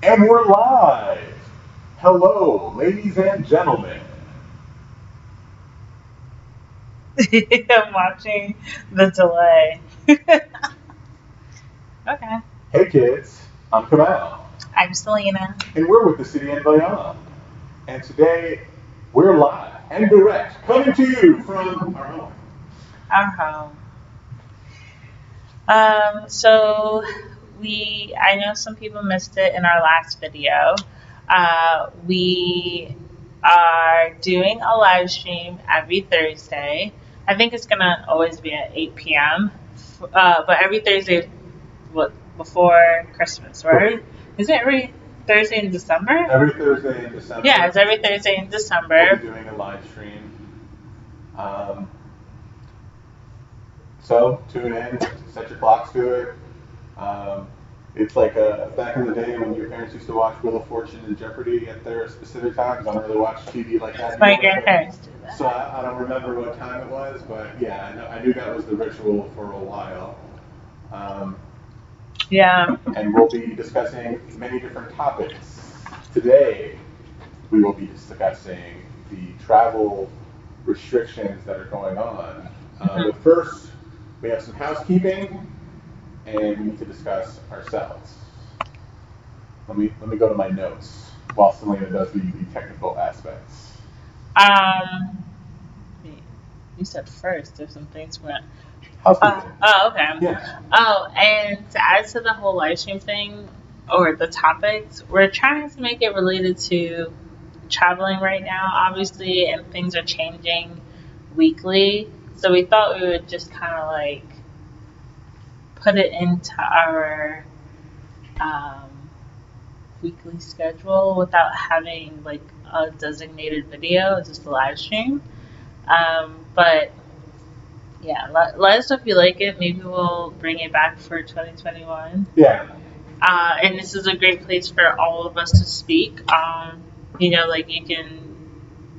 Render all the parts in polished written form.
And we're live. Hello, ladies and gentlemen. I'm watching the delay. Okay. Hey kids, I'm Kamal. I'm Selena. And we're with the City and Bayonne. And today, we're live and direct, coming to you from our home. Our home. So I know some people missed it in our last video. We are doing a live stream every Thursday. I think it's gonna always be at 8 p.m. But every Thursday, before Christmas, right? Is it every Thursday in December? Every Thursday in December. Yeah, it's every Thursday in December. We'll be doing a live stream. So tune in, set your clocks to it. It's like back in the day when your parents used to watch Wheel of Fortune and Jeopardy at their specific times. I don't really watch TV like that My anymore, grandparents do that. so I don't remember what time it was, but yeah, I knew that was the ritual for a while. Yeah. And we'll be discussing many different topics. Today, we will be discussing the travel restrictions that are going on. But first, we have some housekeeping, and we need to discuss ourselves. Let me go to my notes while Selena does the technical aspects. You said first. There's some things we're. Housekeeping. Okay. Yeah. Oh, and to add to the whole live stream thing or the topics, we're trying to make it related to traveling right now, obviously, and things are changing weekly. So we thought we would just kind of like put it into our weekly schedule without having like a designated video, just a live stream. But yeah, let us know if you like it. Maybe we'll bring it back for 2021. Yeah. And this is a great place for all of us to speak. Like you can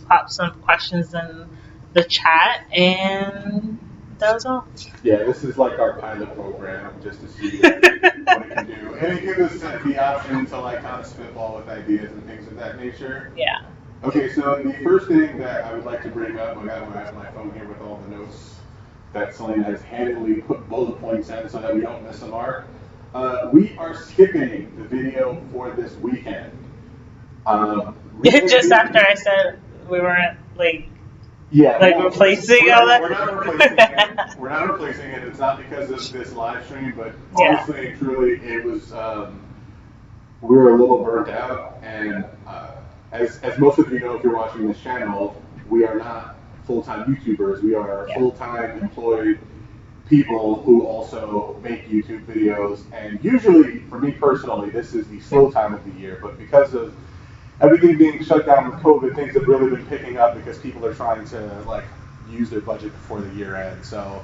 pop some questions in the chat, and that was all. Yeah, this is like our pilot program, just to see what it can do. And it gives us the option to like kind of spitball with ideas and things of that nature. Yeah. Okay, so the first thing that I would like to bring up, I have my phone here with all the notes that Selena has handily put bullet points in so that we don't miss a mark. We are skipping the video for this weekend. Just after I said we weren't replacing we're all that. We're not replacing it. We're not replacing it. It's not because of this live stream, but honestly and truly, it was. We were a little burnt out, and as most of you know, if you're watching this channel, we are not full-time YouTubers. We are full-time employed people who also make YouTube videos. And usually, for me personally, this is the slow time of the year. But because of everything being shut down with COVID, things have really been picking up because people are trying to use their budget before the year end. So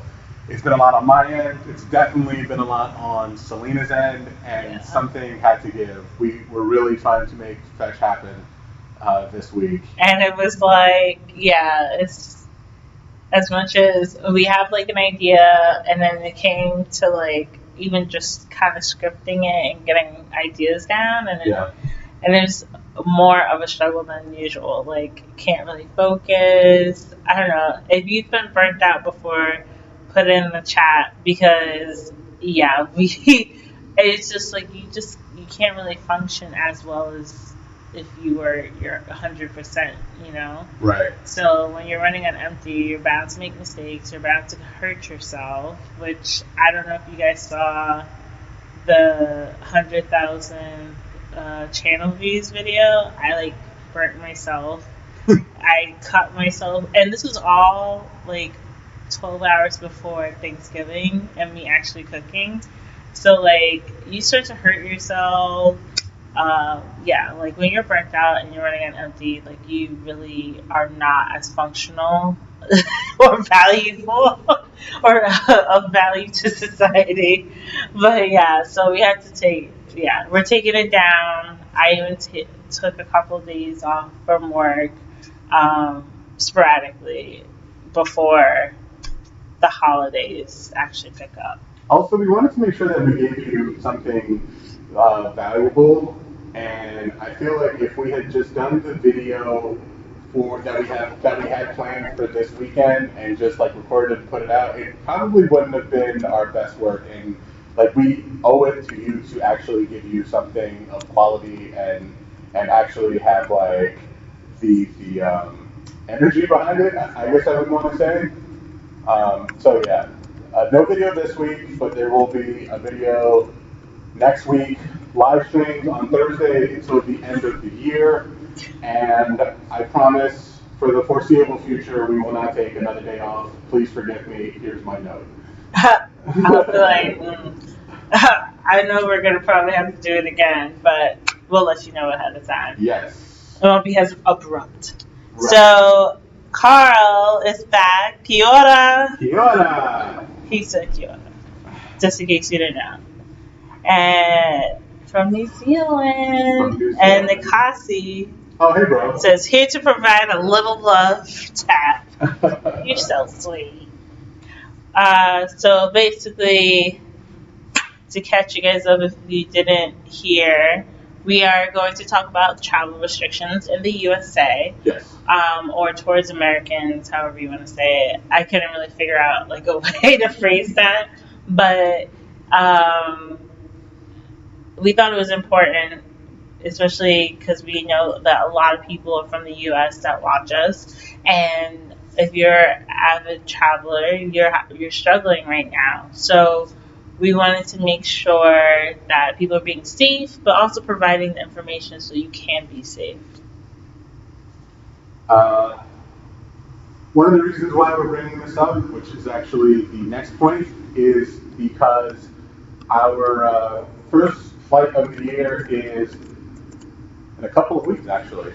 it's been a lot on my end. It's definitely been a lot on Selena's end, and something had to give. We were really trying to make Fetch happen this week. And it was it's as much as we have an idea, and then it came to even just kind of scripting it and getting ideas down, and it was more of a struggle than usual. Can't really focus. I don't know if you've been burnt out before. Put it in the chat because it's just you can't really function as well as if you're 100%, Right. So when you're running on empty, you're bound to make mistakes, you're bound to hurt yourself, which I don't know if you guys saw the 100,000 channel views video. I burnt myself. I cut myself, and this was all 12 hours before Thanksgiving and me actually cooking. So you start to hurt yourself. When you're burnt out and you're running on empty, you really are not as functional or valuable or of value to society. But so we had to we're taking it down. I even took a couple of days off from work sporadically before the holidays actually pick up. Also, we wanted to make sure that we gave you something valuable And I feel like if we had just done the video that we had planned for this weekend and just like recorded and put it out, it probably wouldn't have been our best work. And like we owe it to you to actually give you something of quality and actually have like the energy behind it. I guess I would want to say. So yeah, no video this week, but there will be a video next week. Live streams on Thursday until the end of the year, and I promise for the foreseeable future we will not take another day off. Please forgive me. Here's my note. I'll be like, I know we're gonna probably have to do it again, but we'll let you know ahead of time. Yes. It won't be as abrupt. Right. So Carl is back. Kia ora. Kia ora. He said Kia ora, just in case you didn't know. And from New Zealand. And Nikasi oh, hey, bro. says, here to provide a little love tap. You're so sweet. So basically, to catch you guys up if you didn't hear, we are going to talk about travel restrictions in the USA. Yes. Or towards Americans, however you want to say it. I couldn't really figure out like a way to phrase that, but we thought it was important, especially because we know that a lot of people are from the U.S. that watch us, and if you're an avid traveler, you're struggling right now. So we wanted to make sure that people are being safe, but also providing the information so you can be safe. One of the reasons why we're bringing this up, which is actually the next point, is because our first flight of the year is in a couple of weeks, actually.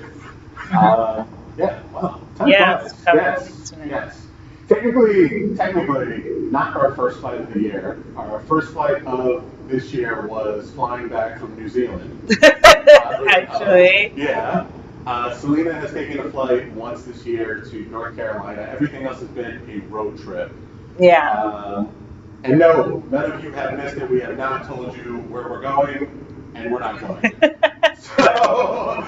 Yeah, wow. Yes, yes. Technically, not our first flight of the year. Our first flight of this year was flying back from New Zealand. Actually. Yeah. Selena has taken a flight once this year to North Carolina. Everything else has been a road trip. Yeah. And no, none of you have missed it. We have not told you where we're going, and we're not going. So,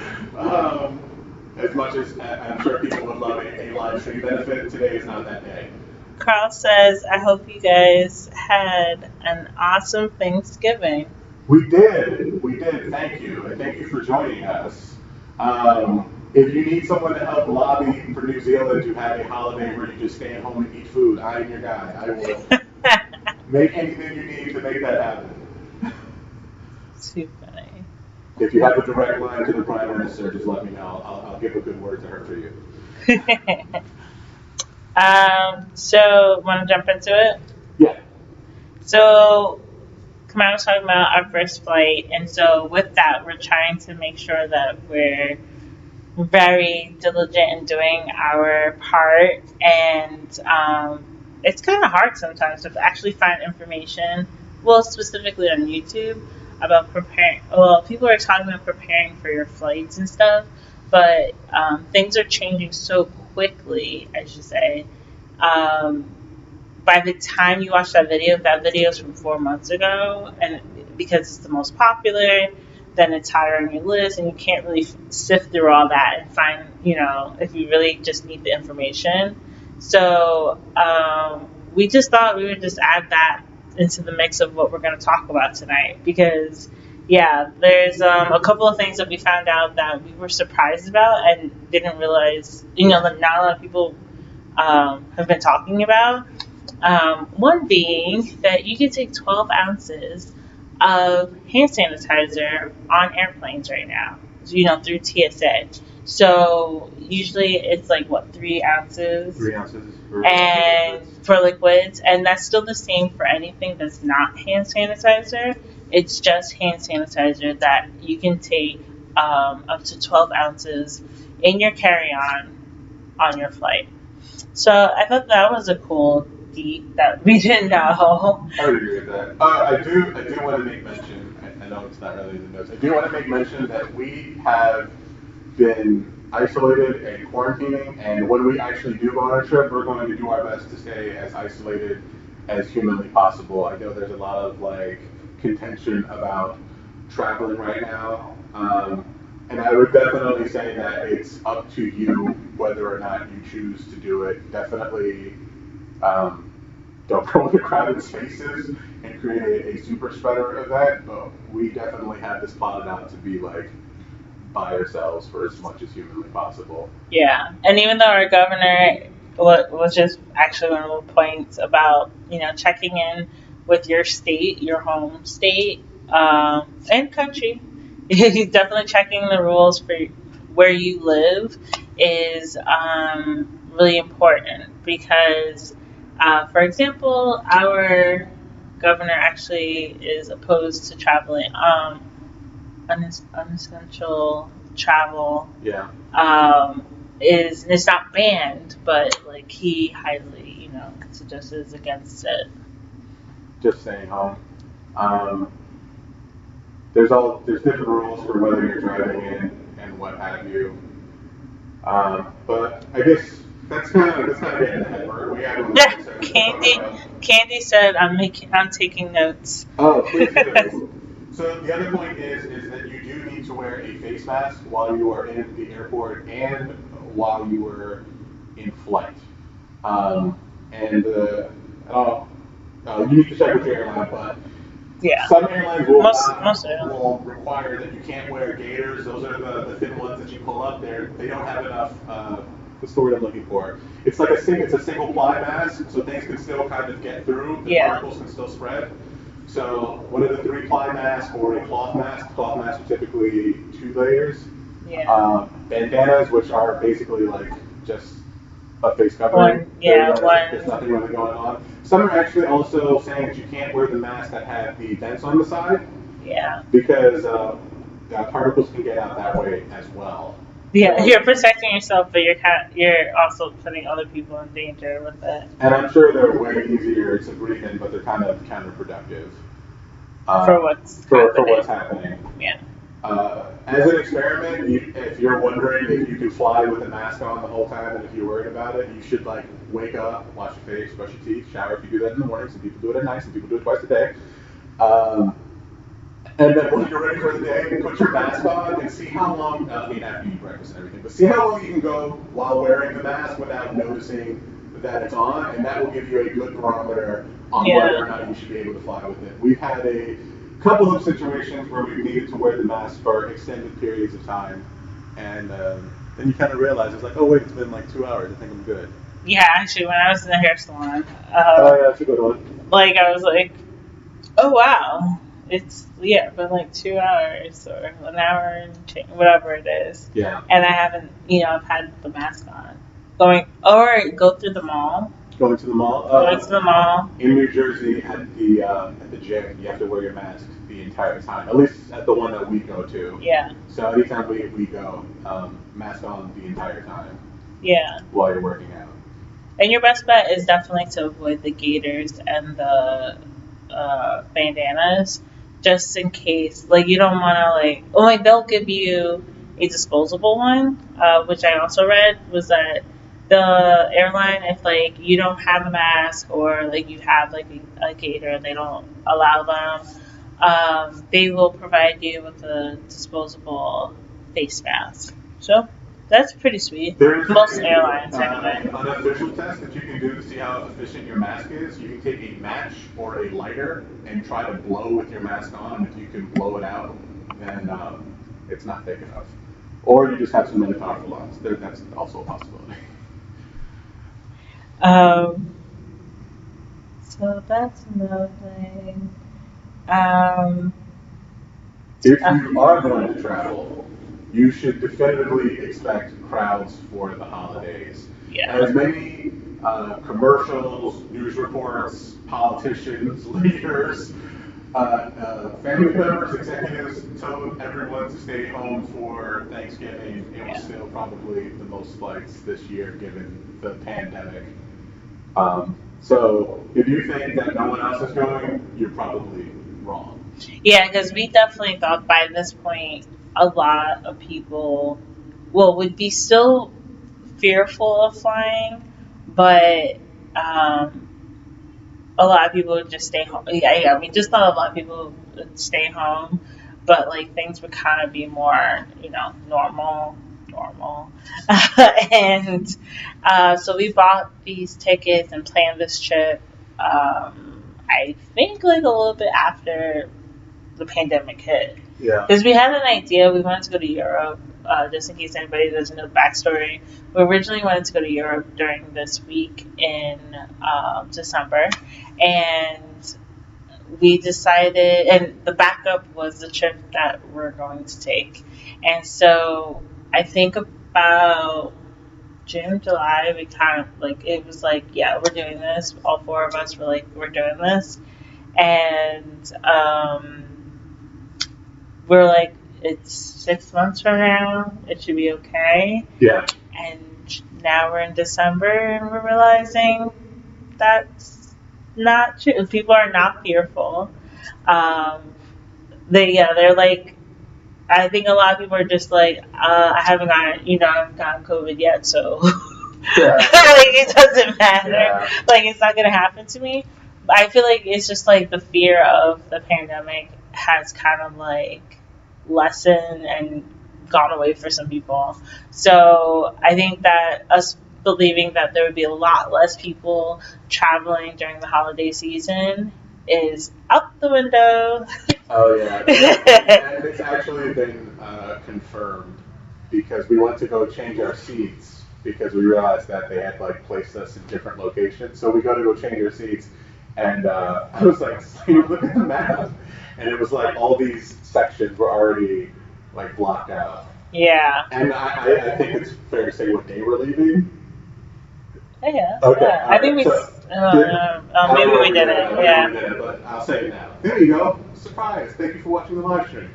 as much as I'm sure people would love a live stream benefit, today is not that day. Carl says, I hope you guys had an awesome Thanksgiving. We did. Thank you. And thank you for joining us. If you need someone to help lobby for New Zealand to have a holiday where you just stay at home and eat food, I am your guy. I will make anything you need to make that happen. Too funny. If you have a direct line to the Prime Minister, just let me know. I'll give a good word to her for you. So, want to jump into it? Yeah. So, Kamal was talking about our first flight, and so with that, we're trying to make sure that we're very diligent in doing our part, and it's kind of hard sometimes to actually find information, well, specifically on YouTube, about preparing. Well, people are talking about preparing for your flights and stuff, but things are changing so quickly, I should say. By the time you watch that video is from 4 months ago, and because it's the most popular, then it's higher on your list, and you can't really sift through all that and find, if you really just need the information. So we just thought we would just add that into the mix of what we're going to talk about tonight, because there's a couple of things that we found out that we were surprised about and didn't realize, that not a lot of people have been talking about. One being that you can take 12 ounces of hand sanitizer on airplanes right now, through TSA. So usually it's like 3 ounces? 3 ounces. And for liquids, and that's still the same for anything that's not hand sanitizer. It's just hand sanitizer that you can take up to 12 ounces in your carry-on on your flight. So I thought that was a cool deed that we didn't know. I would agree with that. I do want to make mention, I know it's not really in the notes, I do want to make mention that we have been isolated and quarantining, and when we actually do go on a trip, we're going to do our best to stay as isolated as humanly possible. I know there's a lot of contention about traveling right now. And I would definitely say that it's up to you whether or not you choose to do it. Definitely um, don't go into crowded spaces and create a super spreader event, but we definitely have this plotted out to be like by ourselves for as much as humanly possible. Yeah, and even though our governor was just actually one of the points about checking in with your state, your home state, and country, he's definitely checking the rules for where you live is really important because, for example, our governor actually is opposed to traveling, unessential travel. Yeah. Is it's not banned, but like he highly, suggests against it. Just staying home. There's different rules for whether you're driving in and what have you. But I guess that's kind of getting ahead. We have Candy said I'm taking notes. Oh, please do. So the other point is that you do need to wear a face mask while you are in the airport and while you are in flight. And you need to check with your airline, but yeah, some airlines will will require that you can't wear gaiters. Those are the thin ones that you pull up there. They don't have enough. What's the word I'm looking for? It's like it's a single ply mask, so things can still kind of get through. The particles can still spread. So one of the 3-ply masks or a cloth mask. Cloth masks are typically 2 layers. Yeah. Bandanas, which are basically like just a face covering. There's nothing really going on. Some are actually also saying that you can't wear the masks that have the vents on the side. Yeah. Because particles can get out that way as well. Yeah, so, you're protecting yourself, but you're also putting other people in danger with it. And I'm sure they're way easier to breathe in, but they're kind of counterproductive. For what's happening. Yeah. As an experiment, if you're wondering if you can fly with a mask on the whole time and if you're worried about it, you should like wake up, wash your face, brush your teeth, shower if you do that in the morning. Some people do it at night, some people do it twice a day. And then when you're ready for the day, put your mask on and see how long, after you eat breakfast and everything, but see how long you can go while wearing the mask without noticing that it's on, and that will give you a good barometer on whether or not you should be able to fly with it. We've had a couple of situations where we've needed to wear the mask for extended periods of time, and then you kind of realize it's like, oh wait, it's been like 2 hours, I think I'm good. Yeah, actually, when I was in the hair salon, that's a good one. Like I was like, oh wow. It's been like 2 hours or an hour and change, whatever it is. Yeah. And I haven't, I've had the mask on. Go through the mall. Going to the mall. Going to the mall. In New Jersey, at the gym, you have to wear your mask the entire time. At least at the one that we go to. Yeah. So anytime we go, mask on the entire time. Yeah. While you're working out. And your best bet is definitely to avoid the gaiters and the bandanas. Just in case, like you don't want to they'll give you a disposable one, which I also read was that the airline, if like you don't have a mask or like you have like a gaiter and they don't allow them, they will provide you with a disposable face mask. So that's pretty sweet. Most airlines anyway. An official test that you can do to see how efficient your mask is, you can take a match or a lighter and try to blow with your mask on. If you can blow it out, then it's not thick enough. Or you just have some really powerful lungs. That's also a possibility. So that's another thing. If you are going to travel, you should definitively expect crowds for the holidays. Yeah. As many commercials, news reports, politicians, leaders, family members, executives told everyone to stay home for Thanksgiving. It was still probably the most flights this year given the pandemic. So if you think that no one else is going, you're probably wrong. Yeah, because we definitely thought by this point a lot of people would be still fearful of flying, but a lot of people would just stay home. Yeah, we just thought a lot of people would stay home, but like things would kind of be more, normal. And so we bought these tickets and planned this trip. I think like a little bit after the pandemic hit. Yeah. Because we had an idea, we wanted to go to Europe. Just in case anybody doesn't know the backstory, we originally wanted to go to Europe during this week in December, and we decided, and the backup was the trip that we're going to take. And so I think about June, July, we kind of like, it was like, yeah, we're doing this. All four of us were like, we're doing this. And we're like, it's 6 months from now, it should be okay. Yeah. And now we're in December and we're realizing that's not true. People are not fearful. They're like, I think a lot of people are just like, I haven't gotten COVID yet, so Yeah. like it doesn't matter. Yeah. Like it's not gonna happen to me. But I feel like it's just like the fear of the pandemic has kind of like lessened and gone away for some people. So I think that us believing that there would be a lot less people traveling during the holiday season is out the window. Oh yeah, and it's actually been confirmed because we went to go change our seats because we realized that they had like placed us in different locations. So we go change our seats, and I was like, look at the map, and it was like all these sections were already like blocked out. Yeah. And I think it's fair to say what day we're leaving. Yeah. Okay. Yeah. I think we. Maybe we did it. Yeah. We did it, but I'll say it now. There you go. Surprise! Thank you for watching the live stream.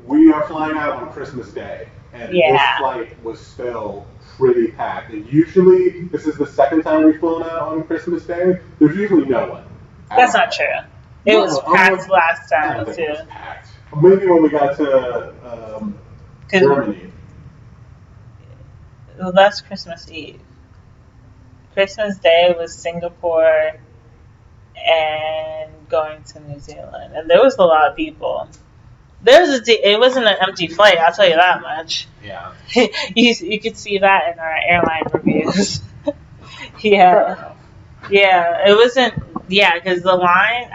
We are flying out on Christmas Day, and this flight was still pretty packed. And usually, this is the second time we've flown out on Christmas Day. There's usually no one. That's not true. It was packed last time too. It was packed. Maybe when we got to Germany. Well, that's Christmas Eve. Christmas Day was Singapore and going to New Zealand, and there was a lot of people. It wasn't an empty flight, I'll tell you that much. Yeah. You could see that in our airline reviews. Yeah. Yeah, it wasn't. Yeah, because the line,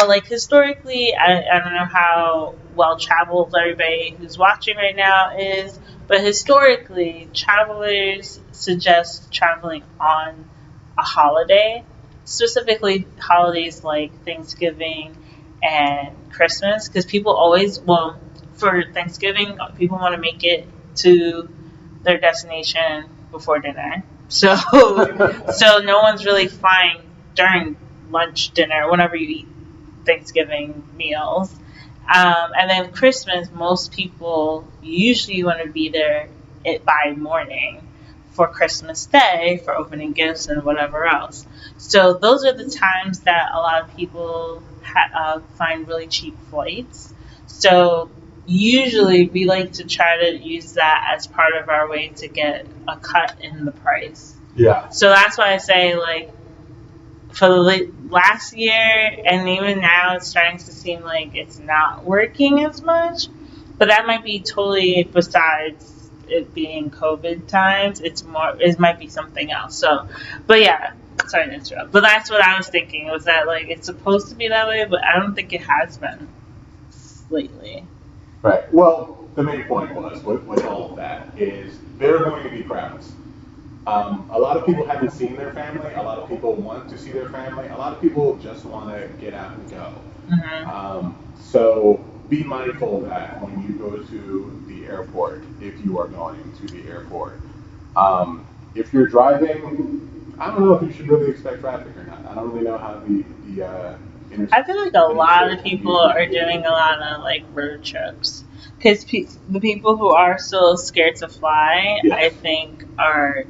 like historically, I don't know how well traveled everybody who's watching right now is, but historically, travelers suggest traveling on a holiday, specifically holidays like Thanksgiving and Christmas, because people for Thanksgiving, people want to make it to their destination before dinner. So no one's really flying during lunch, dinner, whenever you eat Thanksgiving meals. And then Christmas, most people usually want to be there by morning for Christmas Day for opening gifts and whatever else. So those are the times that a lot of people find really cheap flights. So usually we like to try to use that as part of our way to get a cut in the price. Yeah. So that's why I say, like, for the last year and even now, it's starting to seem like it's not working as much. But that might be totally besides it being COVID times. It might be something else. So, but yeah, sorry to interrupt. But that's what I was thinking, was that like it's supposed to be that way, but I don't think it has been lately. Right. Well, the main point was with all of that is there are going to be crowds. A lot of people haven't seen their family. A lot of people want to see their family. A lot of people just want to get out and go. Mm-hmm. So be mindful of that when you go to the airport, if you are going to the airport. If you're driving, I don't know if you should really expect traffic or not. I don't really know how the I feel like a lot of people are doing a lot of like road trips, because the people who are still scared to fly, I think, they're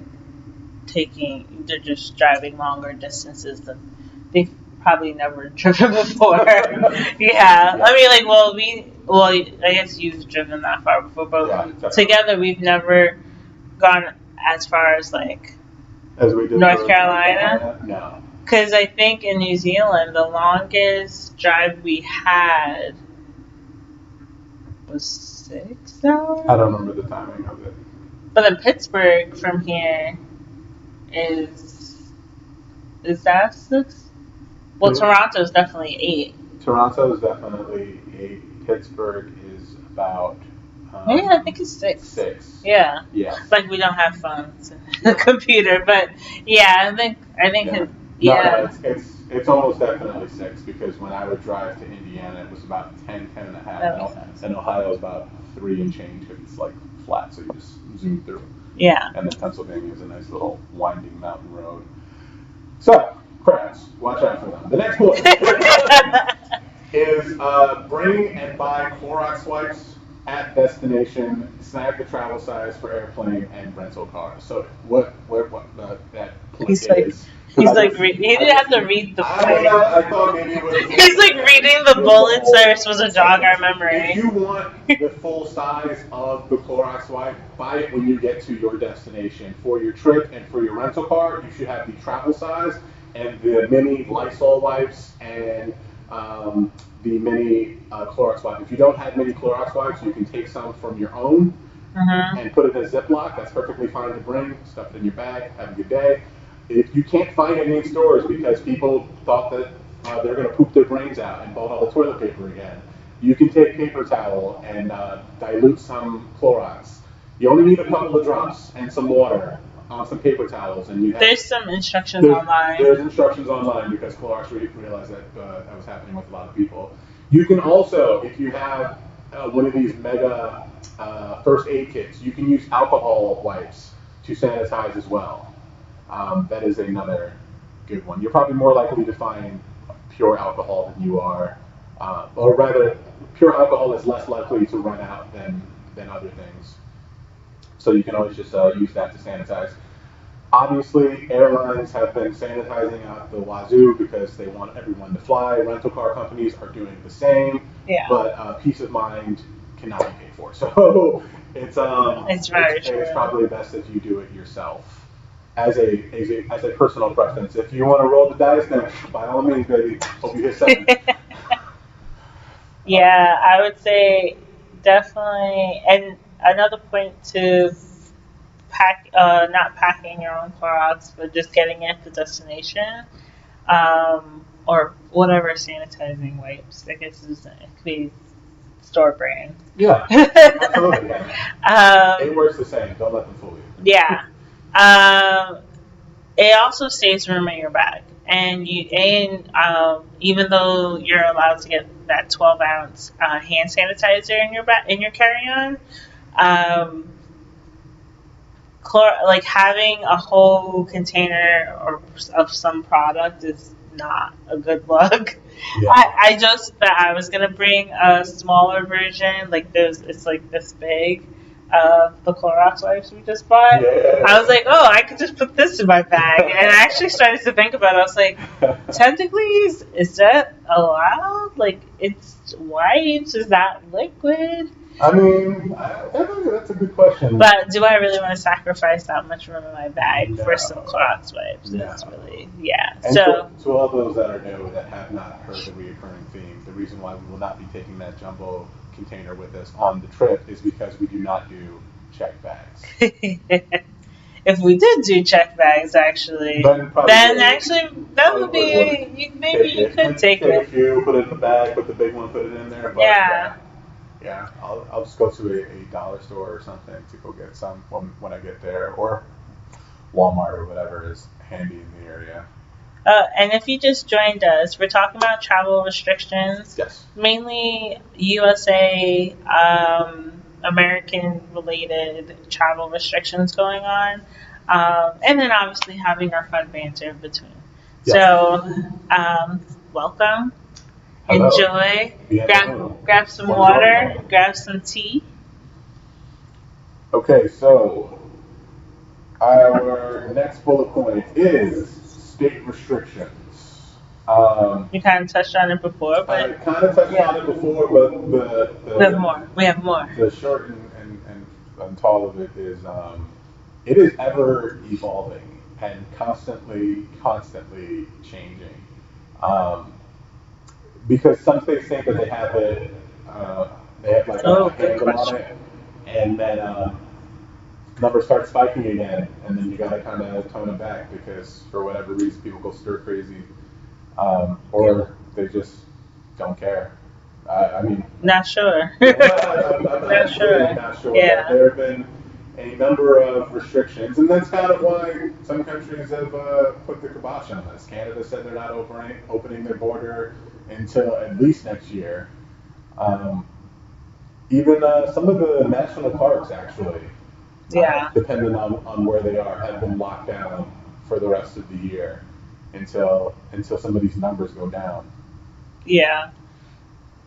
just driving longer distances than they've probably never driven before. Yeah, I mean, like, I guess you've driven that far before, but together we've never gone as far as like as we did North Carolina. No. Because I think in New Zealand, the longest drive we had was 6 hours. I don't remember the timing of it. But in Pittsburgh from here is that 6? Well, Toronto's definitely 8. Toronto is definitely 8. Pittsburgh is about. Maybe I think it's 6. 6. Yeah. Yeah. Like we don't have phones and a computer, but yeah, I think No, it's almost definitely 6 because when I would drive to Indiana, it was about 10 and a half. And Ohio is about 3 and change because it's like flat, so you just zoom through. Yeah. And then Pennsylvania is a nice little winding mountain road. So, crabs, watch out for them. The next one is bring and buy Clorox wipes at destination, snag the travel size for airplane and rental cars. So what that He's like, is. he didn't have to read the I thought maybe it was. He's like reading the bullets that are supposed to jog our memory. If you want the full size of the Clorox wipe, buy it when you get to your destination. For your trip and for your rental car, you should have the travel size and the mini Lysol wipes and the mini Clorox wipes. If you don't have mini Clorox wipes, you can take some from your own and put it in a Ziploc. That's perfectly fine to bring. Stuff it in your bag. Have a good day. If you can't find it in stores because people thought that they're going to poop their brains out and bought all the toilet paper again, you can take paper towel and dilute some Clorox. You only need a couple of drops and some water on some paper towels, and you have. There's some instructions online. There's instructions online because Clorox realized that that was happening with a lot of people. You can also, if you have one of these mega first aid kits, you can use alcohol wipes to sanitize as well. That is another good one. You're probably more likely to find pure alcohol than you are, or rather, pure alcohol is less likely to run out than other things. So you can always just use that to sanitize. Obviously, airlines have been sanitizing out the wazoo because they want everyone to fly. Rental car companies are doing the same. Yeah. But peace of mind cannot be paid for. So it's probably best if you do it yourself. As a personal preference. If you want to roll the dice, then by all means, baby, hope you hit 7. Yeah, I would say definitely. And another point to not packing your own Clorox, but just getting it at the destination, or whatever sanitizing wipes. I guess it could be store brand. Yeah, absolutely. It works the same. Don't let them fool you. Yeah. It also saves room in your bag, and even though you're allowed to get that 12-ounce hand sanitizer in your carry-on, like having a whole container of some product is not a good look. Yeah. I joked that I was gonna bring a smaller version, it's like this big. The Clorox wipes we just bought. Yeah. I was like, oh, I could just put this in my bag. And I actually started to think about it. I was like, technically, is that allowed? Like, it's wipes. Is that liquid? I mean, I think that's a good question. But do I really want to sacrifice that much room in my bag for some Clorox wipes? No. It's really, yeah. And to all those that are new that have not heard the reoccurring theme, the reason why we will not be taking that jumbo container with us on the trip is because we do not do check bags. If we did do check bags, actually, then that would be maybe you could take it. If you put it in the bag, put the big one, put it in there. But yeah. I'll just go to a dollar store or something to go get some when I get there, or Walmart or whatever is handy in the area. And if you just joined us, we're talking about travel restrictions. Yes. Mainly USA, American-related travel restrictions going on. And then obviously having our fun banter in between. Yes. So, welcome. Hello. Enjoy. Grab some water. Grab some tea. Okay, so our next bullet point is state restrictions. You kind of touched on it before, but I kind of touched on it before, but we have more. We have more. The short and tall of it is ever evolving, and constantly changing. Because some states think that they have it, they have like a handle on it, and then numbers start spiking again, and then you gotta kind of tone it back because for whatever reason people go stir crazy, or they just don't care. I mean, not sure. not sure. Not sure. Yeah. There have been a number of restrictions, and that's kind of why some countries have put the kibosh on this. Canada said they're not opening their border until at least next year. Even some of the national parks, actually, depending on where they are, have been locked down for the rest of the year until some of these numbers go down. Yeah.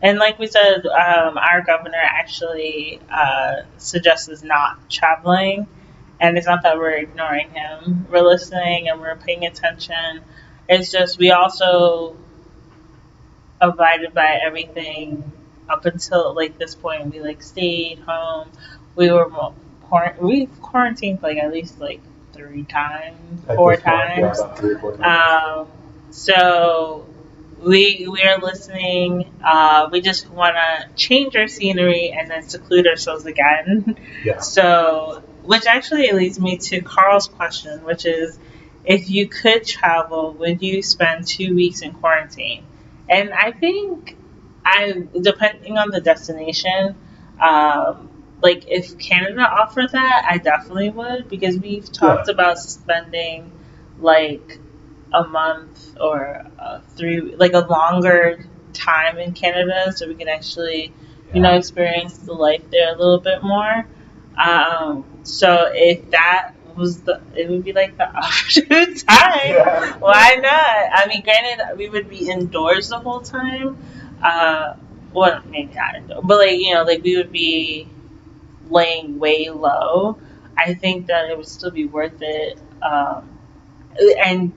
And like we said, our governor actually suggests not traveling. And it's not that we're ignoring him. We're listening and we're paying attention. It's just we also abided by everything up until like this point. We like stayed home. We've quarantined like at least like 3 times, 4 times. About 3 or 4 times. So we are listening. We just want to change our scenery and then seclude ourselves again. Yeah. So, which actually leads me to Carl's question, which is, if you could travel, would you spend 2 weeks in quarantine? And I think depending on the destination, like if Canada offered that, I definitely would, because we've talked about spending like a month or 3, like a longer time in Canada, so we can actually, experience the life there a little bit more. So if that was it would be like the opportune time. Yeah. Why not? I mean, granted, we would be indoors the whole time. Well, maybe not indoors, but like we would be laying way low. I think that it would still be worth it. And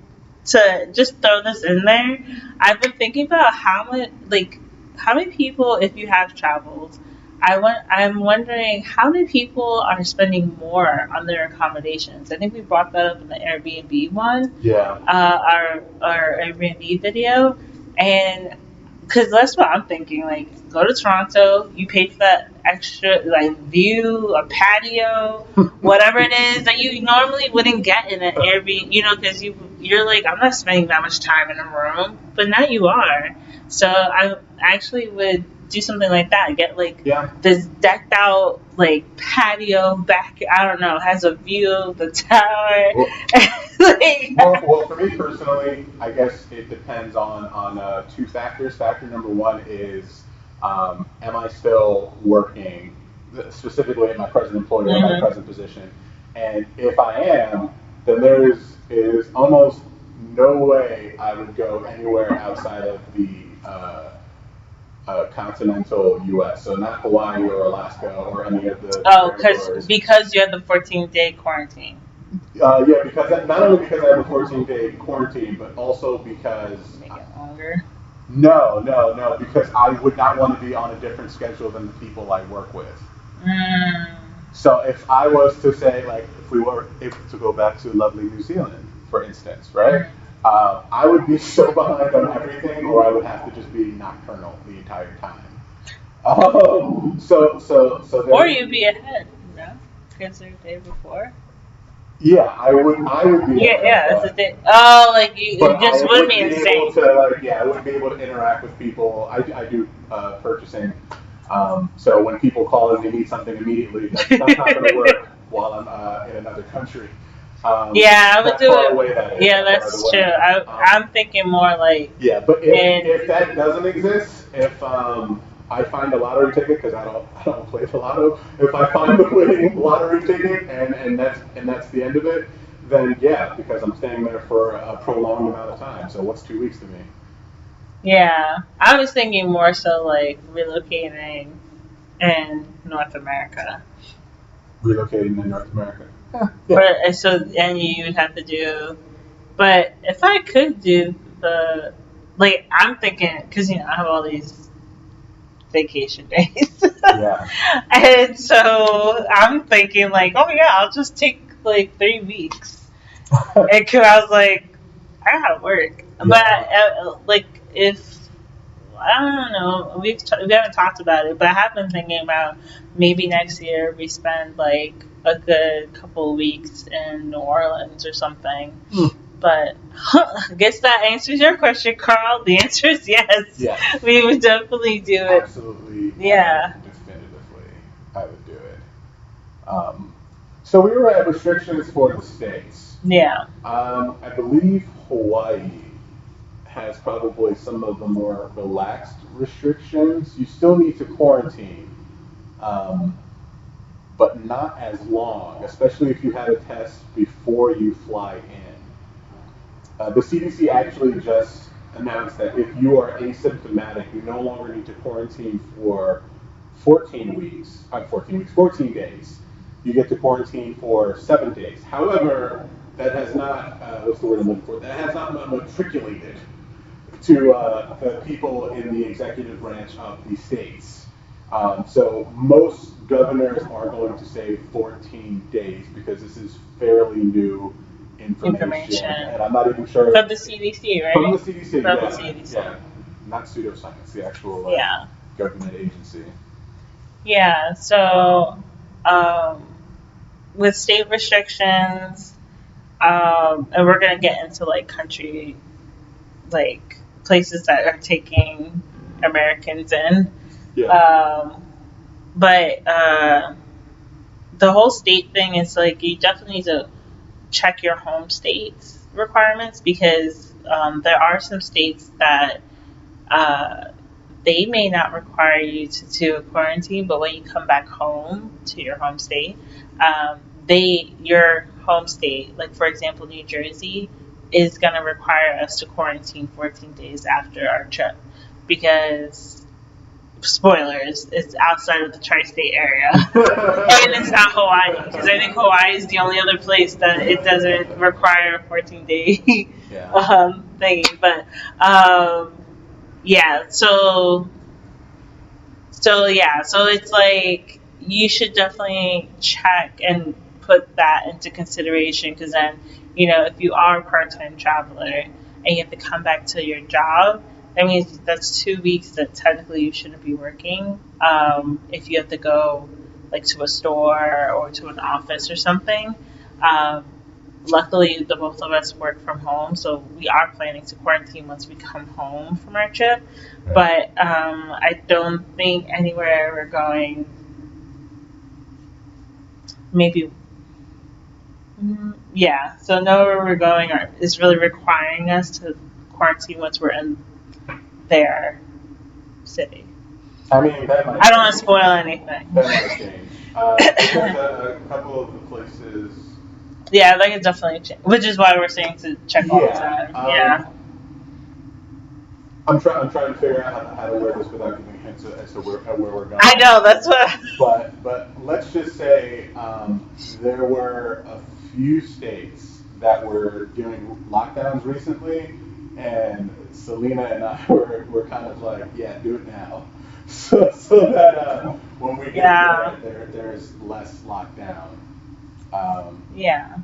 to just throw this in there, I've been thinking about how many people, if you have traveled, I'm wondering how many people are spending more on their accommodations. I think we brought that up in the Airbnb one. Yeah. Our Airbnb video, and because that's what I'm thinking. Like, go to Toronto, you pay for that extra view, a patio, whatever it is that you normally wouldn't get in an Airbnb. Because you're like, I'm not spending that much time in a room, but now you are. So I actually would do something like that. Get this decked out patio back. I don't know, has a view of the tower. Well, for me personally, I guess it depends on 2 factors. Factor number 1 is, am I still working, specifically at my present employer, in my present position? And if I am, then there is almost no way I would go anywhere outside of the continental U.S. So not Hawaii or Alaska or any of the. Because you have the 14-day quarantine. Because not only because I have a 14-day quarantine, but also because. Make it longer. No, because I would not want to be on a different schedule than the people I work with. So if I was to say, if we were able to go back to lovely New Zealand, for instance, right? I would be so behind on everything, or I would have to just be nocturnal the entire time. Or you'd be ahead, because they're the day before. Yeah, I would be. Yeah, that's the thing. Oh, you just would be insane. I wouldn't be able to interact with people. I do purchasing. So when people call and they need something immediately, that's not going to work while I'm in another country. I would do it. Yeah, that's true. I'm thinking more Yeah, but if that doesn't exist, if I find a lottery ticket, because I don't play the lotto, if I find the winning lottery ticket and that's the end of it, then yeah, because I'm staying there for a prolonged amount of time. So what's 2 weeks to me? Yeah, I was thinking more so relocating in North America. Relocating in North America. Yeah. And you would have to do, but if I could do I'm thinking, because I have all these vacation days. Yeah. And so I'm thinking I'll just take 3 weeks And I was like, I gotta work. Yeah. But like if I don't know, we haven't talked about it, but I have been thinking about maybe next year we spend like a good couple of weeks in New Orleans or something. But I guess that answers your question, Carl. The answer is yes. Yes. We would definitely do it. Absolutely. Yeah. Definitively, I would do it. So we were at restrictions for the states. Yeah. I believe Hawaii has probably some of the more relaxed restrictions. You still need to quarantine, but not as long, especially if you had a test before you fly in. The CDC actually just announced that if you are asymptomatic, you no longer need to quarantine for 14 days. You get to quarantine for 7 days. However, that has not, what's the word I'm looking for? That has not matriculated to the people in the executive branch of the states. So most governors are going to say 14 days because this is fairly new information. And I'm not even sure. From the CDC, right? From the CDC, From yeah. the CDC. Yeah. Not pseudoscience, the actual government agency. Yeah, so with state restrictions, and we're going to get into like country, like places that are taking Americans in. Yeah. But the whole state thing is like you definitely need to check your home state's requirements because there are some states that they may not require you to do a quarantine, but when you come back home to your home state, your home state, like for example, New Jersey, is going to require us to quarantine 14 days after our trip because, spoilers, it's outside of the tri-state area. And it's not Hawaii, because I think Hawaii is the only other place that it doesn't require a 14-day thingy. But, yeah, so it's like you should definitely check and put that into consideration because then, if you are a part-time traveler and you have to come back to your job, that means that's 2 weeks that technically you shouldn't be working. If you have to go like to a store or to an office or something. Luckily, the both of us work from home, so we are planning to quarantine once we come home from our trip. Right. But I don't think anywhere we're going. Maybe. Yeah. So nowhere we're going is really requiring us to quarantine once we're in their city. I mean, that might. I don't want to spoil anything. That might change. A couple of the places. Yeah, that could definitely change. Which is why we're saying to check all the time. Yeah. I'm trying to figure out how to word this without giving hints as to where we're going. I know, that's what. But let's just say there were a few states that were doing lockdowns recently, and Selena and I were kind of like, yeah, do it now, so that when we get there's less lockdown. Yeah.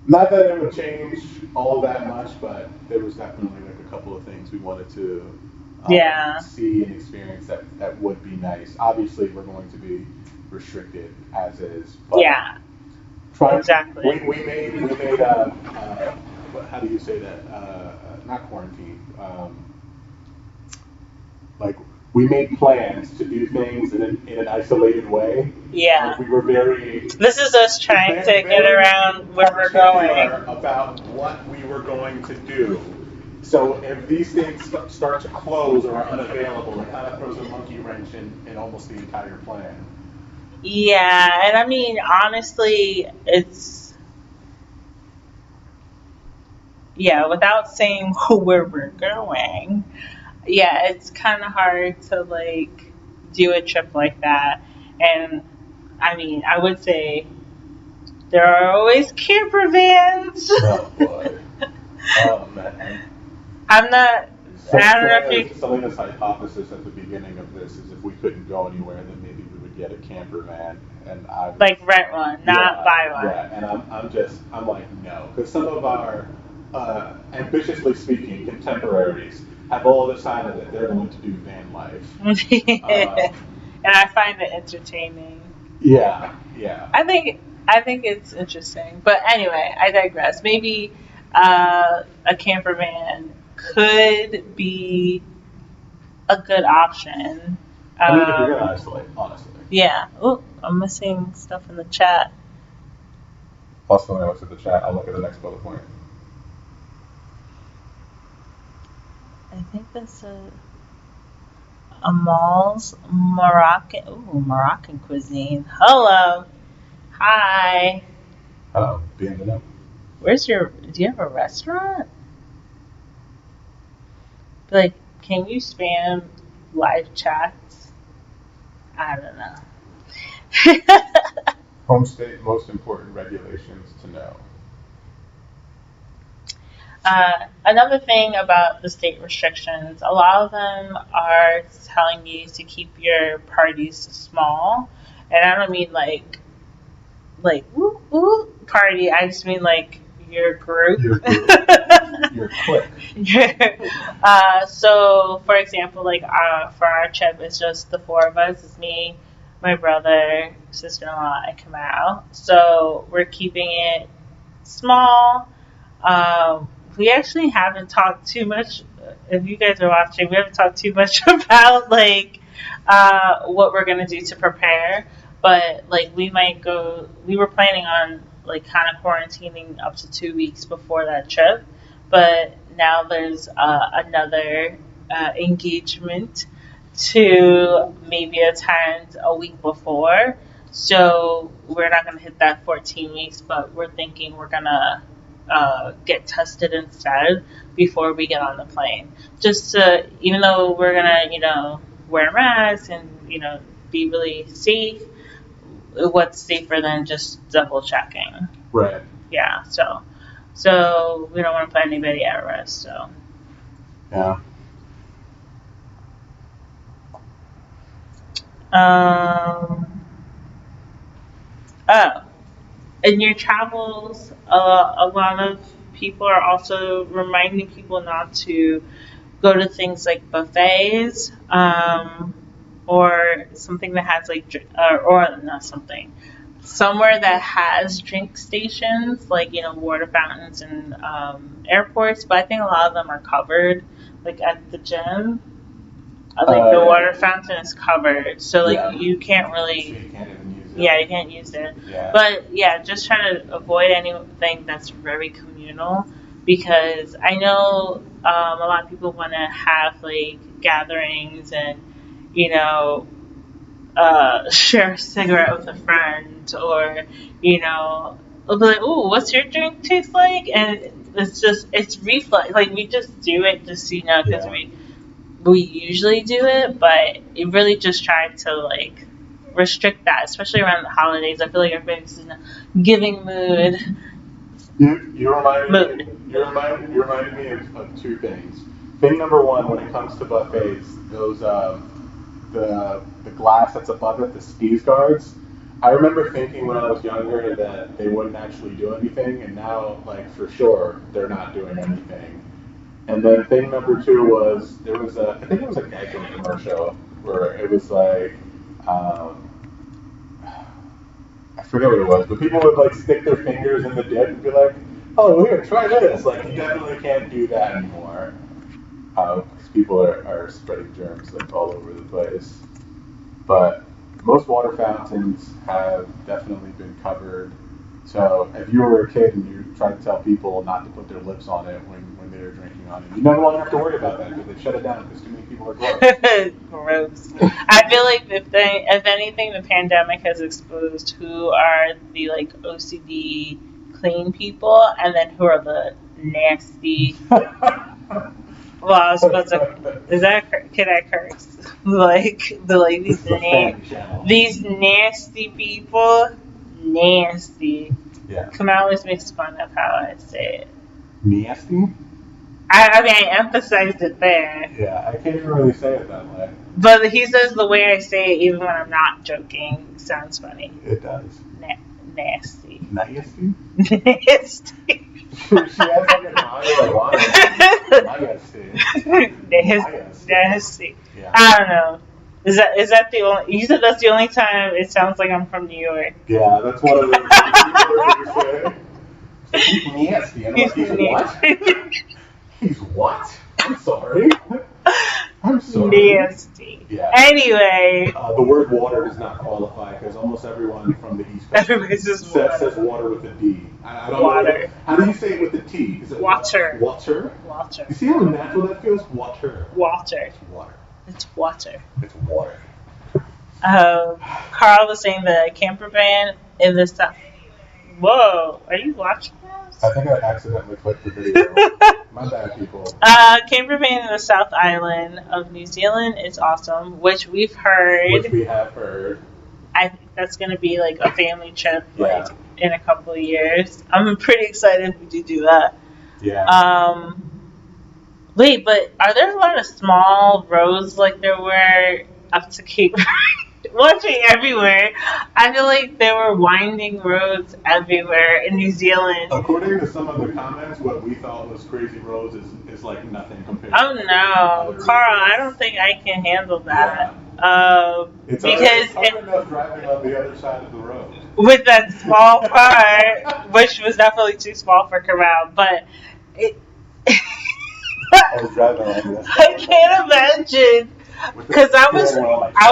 Not that it would change all that much, but there was definitely like a couple of things we wanted to see and experience that would be nice. Obviously, we're going to be restricted as is. But exactly. We made how do you say that? Not quarantine. Like we made plans to do things in an isolated way. Yeah. Like we were very. This is us trying to get around where we're going. About what we were going to do. So if these things start to close or are unavailable, it kind of throws a monkey wrench in almost the entire plan. Yeah, and I mean, honestly, it's. Yeah, without saying where we're going. Yeah, it's kind of hard to like do a trip like that, and I mean, I would say there are always camper vans. Oh boy! Oh man! I don't know if you. Selena's hypothesis at the beginning of this is if we couldn't go anywhere, then maybe we would get a camper van, and I Like rent one, not buy one. Yeah, and I'm like no, because some of our ambitiously speaking contemporaries have all decided that they're going to do van life. And I find it entertaining. Yeah. I think it's interesting, but anyway, I digress. Maybe a camper van could be a good option. I mean, if you're gonna isolate, honestly. Yeah. Oh, I'm missing stuff in the chat. Also, when I look at the chat, I'll look at the next bullet point. I think that's Amal's Moroccan cuisine. Hello. Hi. Hello. Be in the know. Do you have a restaurant? Like, can you spam live chats? I don't know. Home state most important regulations to know. Another thing about the state restrictions, a lot of them are telling you to keep your parties small, and I don't mean like woo woo party. I just mean like your group. Your clique. So, for example, like for our trip, it's just the four of us. It's me, my brother, sister-in-law, and Kamau. So we're keeping it small. We actually haven't talked too much. If you guys are watching, we haven't talked too much about like what we're gonna do to prepare. But like we were planning on like kind of quarantining up to 2 weeks before that trip. But now there's another engagement to maybe attend a week before. So we're not gonna hit that 14 weeks, but we're thinking we're gonna get tested instead before we get on the plane. Just to, even though we're gonna, wear masks and, be really safe, what's safer than just double checking? Right. Yeah, so we don't want to put anybody at risk, so. Yeah. In your travels, a lot of people are also reminding people not to go to things like buffets, or something that has like, or not something, somewhere that has drink stations, like, water fountains and airports. But I think a lot of them are covered, like at the gym. Like the water fountain is covered, so you can't really. So you can't even use it. Yeah, you can't use it. Yeah. But yeah, just try to avoid anything that's very communal, because I know a lot of people want to have like gatherings and share a cigarette with a friend, or they'll be like, "Ooh, what's your drink taste like?" And it's reflex. Like we just do it just because we usually do it, but it really just try to like restrict that, especially around the holidays. I feel like everybody's in a giving mood. You reminded me of two things. Thing number one, when it comes to buffets, those the glass that's above it, the sneeze guards. I remember thinking when I was younger that they wouldn't actually do anything, and now, like, for sure, they're not doing anything. And then thing number two was, I think it was a Geico commercial, where it was like, I forget what it was, but people would like stick their fingers in the dip and be like, "Oh, here, try this." Like, you definitely can't do that anymore, because people are spreading germs like all over the place. But most water fountains have definitely been covered. So if you were a kid and you tried to tell people not to put their lips on it when they were drinking on it, you no longer have to worry about that, because they shut it down because too many people are gross. Gross. I feel like if anything, the pandemic has exposed who are the like OCD clean people, and then who are the nasty. Well, I was supposed to. Can I curse? Like these nasty people. Nasty. Yeah. Kamal always makes fun of how I say it. Nasty? I mean, I emphasized it there. Yeah, I can't even really say it that way. But he says the way I say it, even when I'm not joking, sounds funny. It does. Nasty. Nasty? Nasty. She has like an eye like Nasty. Yeah. I don't know. Is that the only? You said that's the only time it sounds like I'm from New York. Yeah, that's one of the words that you say. He's nasty. And I'm like, he's what? He's what? I'm sorry. I'm sorry. Nasty. Yeah. Anyway. The word water does not qualify because almost everyone from the East Coast says water with a D. I don't water. know. How do you say it with a T? Is it water? Water? Water. You see how natural that feels? Water. Water. It's water. It's water. It's water. Carl was saying the camper van in the South. Whoa, are you watching this? I think I accidentally clicked the video. My bad, people. Camper van in the South Island of New Zealand is awesome, which we've heard. Which we have heard. I think that's going to be like a family trip, like in a couple of years. I'm pretty excited if we do that. Yeah. Wait, but are there a lot of small roads like there were up to Cape? Watching everywhere, I feel like there were winding roads everywhere in New Zealand. According to some of the comments, what we thought was crazy roads is like nothing compared. Oh no, Carl! I don't think I can handle that. Yeah. It's because hard enough driving on the other side of the road with that small car, which was definitely too small for Corral, but it. I was driving like this. I can't imagine. Because I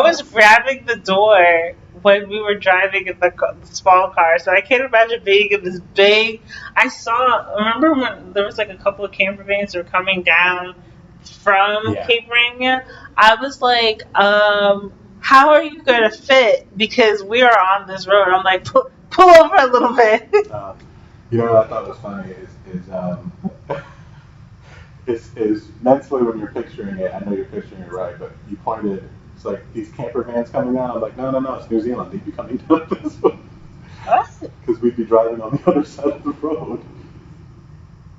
was grabbing the door when we were driving in the small car, so I can't imagine being in this big. Remember when there was like a couple of camper vans that were coming down from Cape Rania? I was like, how are you going to fit? Because we are on this road. I'm like, pull over a little bit. You know what I thought was funny is mentally when you're picturing it, I know you're picturing it right, but you pointed, it's like these camper vans coming down. I'm like, no, it's New Zealand. They'd be coming down this way. Because we'd be driving on the other side of the road.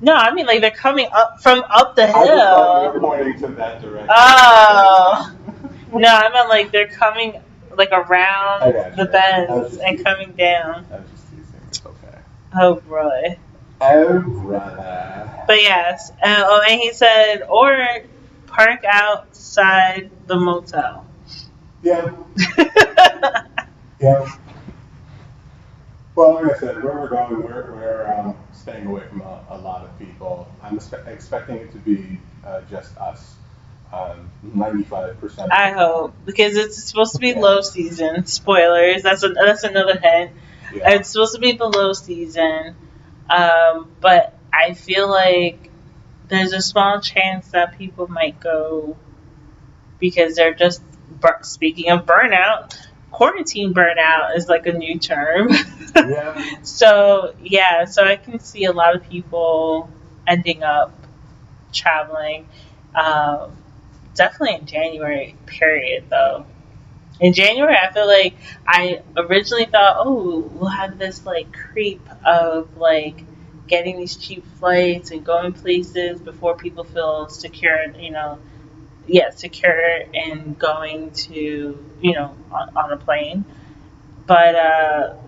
No, I mean like they're coming up from up the hill. I just thought you were pointing to that direction. Oh. No, I meant like they're coming like around the bends and coming down. I was just teasing. It's okay. Oh, boy. Oh, brother. But yes, and he said, or park outside the motel. Yeah. Yeah. Well, like I said, where we're going, we're staying away from a lot of people. I'm expecting it to be just us. 95%. I hope, because it's supposed to be low season. Spoilers. That's another hint. Yeah. It's supposed to be the low season. But I feel like there's a small chance that people might go because they're just, speaking of burnout, quarantine burnout is like a new term. Yeah. So I can see a lot of people ending up traveling. Definitely in January, period, though. In January, I feel like I originally thought, oh, we'll have this, like, creep of, like, getting these cheap flights and going places before people feel secure, secure and going to, on a plane. But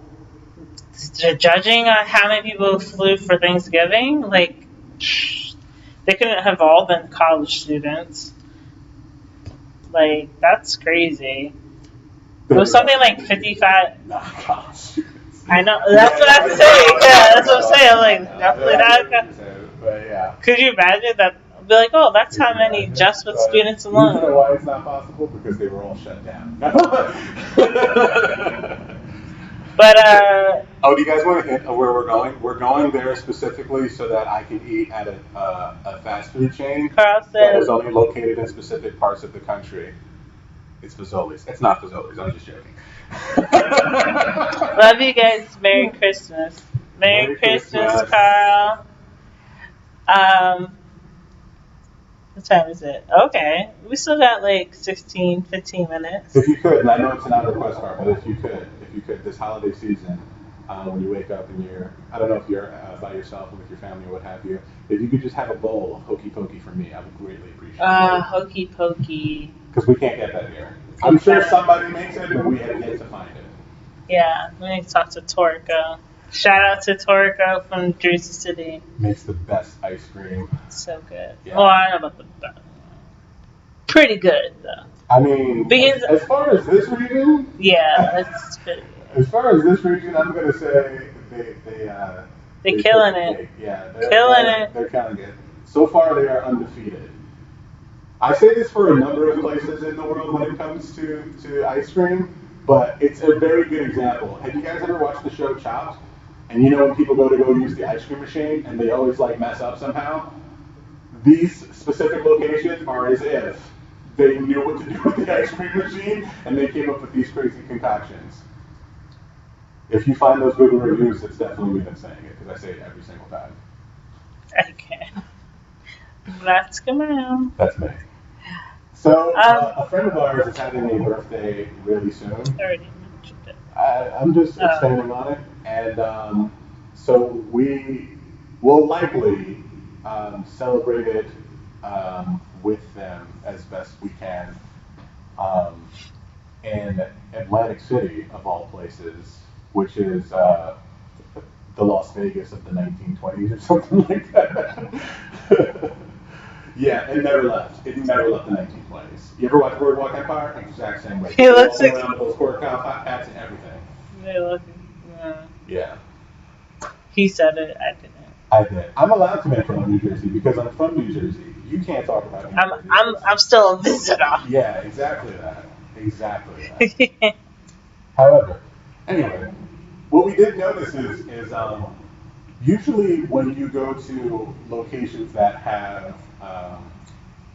judging on how many people flew for Thanksgiving, like, they couldn't have all been college students. Like, that's crazy. It was something like 55. Not college students. I know. That's what I'm saying. Yeah, that's what I'm saying. Like, definitely not. But yeah. Could you imagine that? Be like, oh, that's how many just with students alone. You know why it's not possible? Because they were all shut down. But oh, do you guys want to hint where we're going? We're going there specifically so that I can eat at a fast food chain that is only located in specific parts of the country. It's Fazoli's. It's not Fazoli's. I'm just joking. Love you guys. Merry Christmas. Merry Christmas, Carl. What time is it? Okay. We still got like 15 minutes. If you could, and I know it's not a request card, but if you could, this holiday season, when you wake up and I don't know if you're by yourself or with your family or what have you, if you could just have a bowl of Hokey Pokey for me, I would greatly appreciate it. Hokey Pokey. Because we can't get that here. I'm sure somebody makes it, but we have yet to find it. Yeah, we need to talk to Toriko. Shout out to Toriko from Jersey City. Makes the best ice cream. So good. Yeah. Well, I don't know about the best. Pretty good, though. I mean, because, as far as this region, yeah, that's pretty good. As far as this region, I'm gonna say they're killing it. Yeah, they're killing it. So far, they are undefeated. I say this for a number of places in the world when it comes to ice cream, but it's a very good example. Have you guys ever watched the show Chopped? And you know when people go use the ice cream machine and they always like mess up somehow? These specific locations are as if they knew what to do with the ice cream machine and they came up with these crazy concoctions. If you find those Google reviews, it's definitely me that's saying it, because I say it every single time. Okay. That's Gamal. That's me. So, a friend of ours is having a birthday really soon. I already mentioned it. I'm just expanding on it. And so we will likely celebrate it with them as best we can in Atlantic City, of all places, which is the Las Vegas of the 1920s or something like that. Yeah, it never left. It never left the 1920s. You ever watch Boardwalk Empire? Exact same way. It looks like around those quarter cow hats and everything. They look. Yeah. He said it. I didn't. I did. I'm allowed to make fun of New Jersey because I'm from New Jersey. You can't talk about New Jersey. I'm still a visitor. Yeah, exactly that. Exactly that. However, anyway, what we did notice is usually when you go to locations that have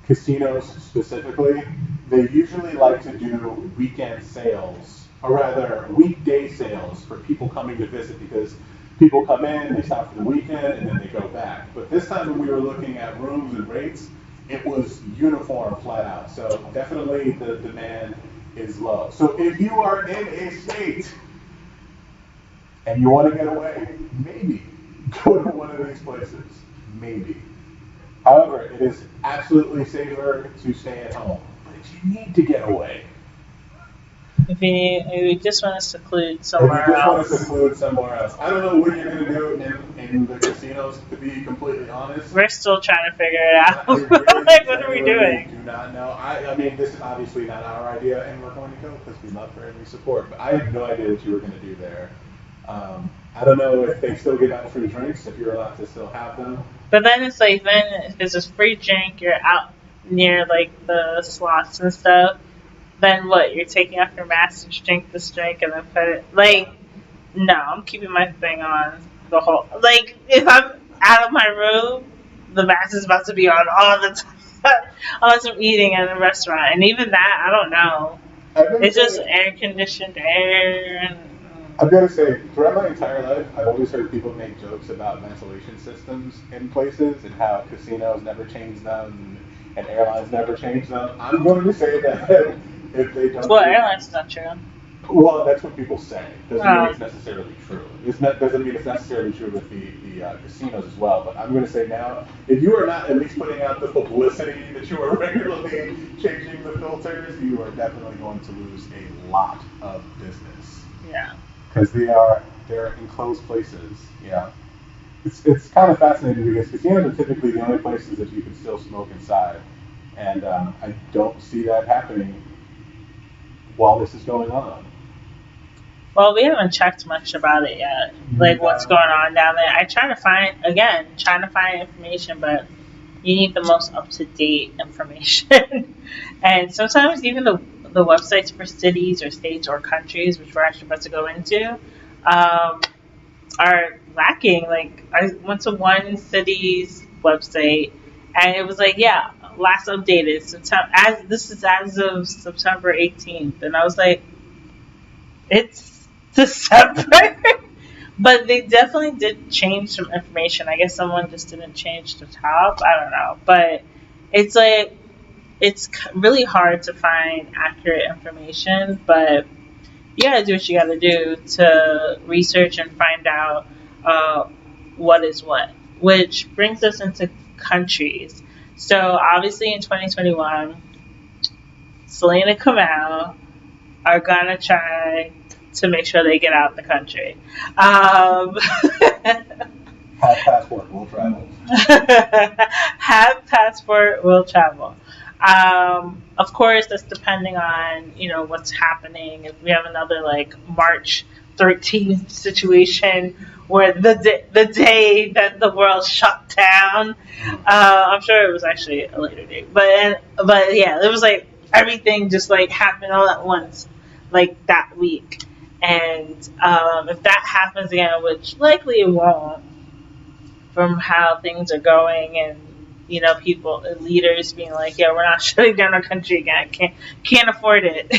casinos specifically, they usually like to do weekend sales, or rather weekday sales for people coming to visit, because people come in, they stop for the weekend, and then they go back. But this time when we were looking at rooms and rates, it was uniform flat out. So definitely the demand is low. So if you are in a state and you want to get away, maybe go to one of these places. Maybe. However, it is absolutely safer to stay at home. But if you need to get away, if you just want to seclude somewhere else. I don't know what you're going to do in the casinos, to be completely honest. We're still trying to figure it out. Like, what are we doing? Do not know. I mean, this is obviously not our idea, and we're going to go because we love her and we support. But I had no idea what you were going to do there. I don't know if they still give out free drinks, if you're allowed to still have them. But then it's like, if there's a free drink, you're out near like the slots and stuff. Then what? You're taking off your mask to drink this drink and then put it. Like, no, I'm keeping my thing on the whole. Like, if I'm out of my room, the mask is about to be on all the time. Unless I'm eating at a restaurant. And even that, I don't know. It's just air conditioned air. And I've got to say, throughout my entire life, I've always heard people make jokes about ventilation systems in places and how casinos never change them and airlines never change them. I'm going to say that if they don't. Well, airlines is not true. Well, that's what people say. Doesn't mean it's necessarily true. Doesn't mean it's necessarily true with the casinos as well. But I'm going to say now, if you are not at least putting out the publicity that you are regularly changing the filters, you are definitely going to lose a lot of business. Yeah. Because they're enclosed places. Yeah. It's kind of fascinating because casinos are typically the only places that you can still smoke inside, and I don't see that happening while this is going on. Well, we haven't checked much about it yet, like what's going on down there. I try to find information, but you need the most up-to-date information. And sometimes even the websites for cities or states or countries, which we're actually about to go into, are lacking. Like, I went to one city's website, and it was like, yeah, last updated September. This is as of September 18th, and I was like, it's December. But they definitely did change some information. I guess someone just didn't change the top. I don't know, but it's like, it's really hard to find accurate information. But you gotta do what you gotta do to research and find out what is what. Which brings us into countries. So obviously in 2021, Selena Kamau are gonna try to make sure they get out of the country. Have passport, will travel. Have passport, will travel. Of course, that's depending on what's happening. If we have another like March 13th situation where the day that the world shut down, I'm sure it was actually a later date, but yeah, it was like everything just like happened all at once, like that week. And if that happens again, which likely it won't, from how things are going, and people, leaders being like, yeah, we're not shutting down our country again, can't afford it.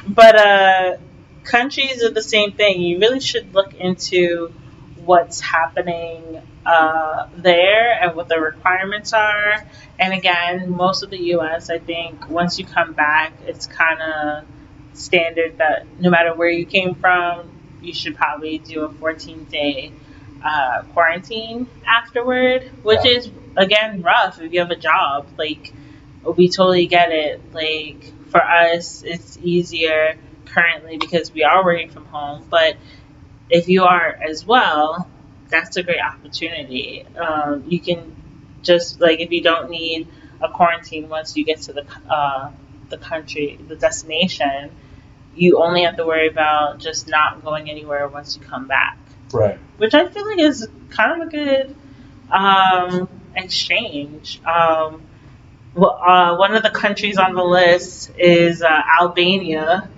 But countries are the same thing. You really should look into what's happening there and what the requirements are. And again, most of the US, I think once you come back, it's kind of standard that no matter where you came from, you should probably do a 14-day quarantine afterward, which is again rough if you have a job. Like, we totally get it. Like, for us, it's easier currently because we are working from home. But if you are as well, that's a great opportunity. You can just, like, if you don't need a quarantine once you get to the country, the destination, you only have to worry about just not going anywhere once you come back. Right. Which I feel like is kind of a good exchange. One of the countries on the list is Albania.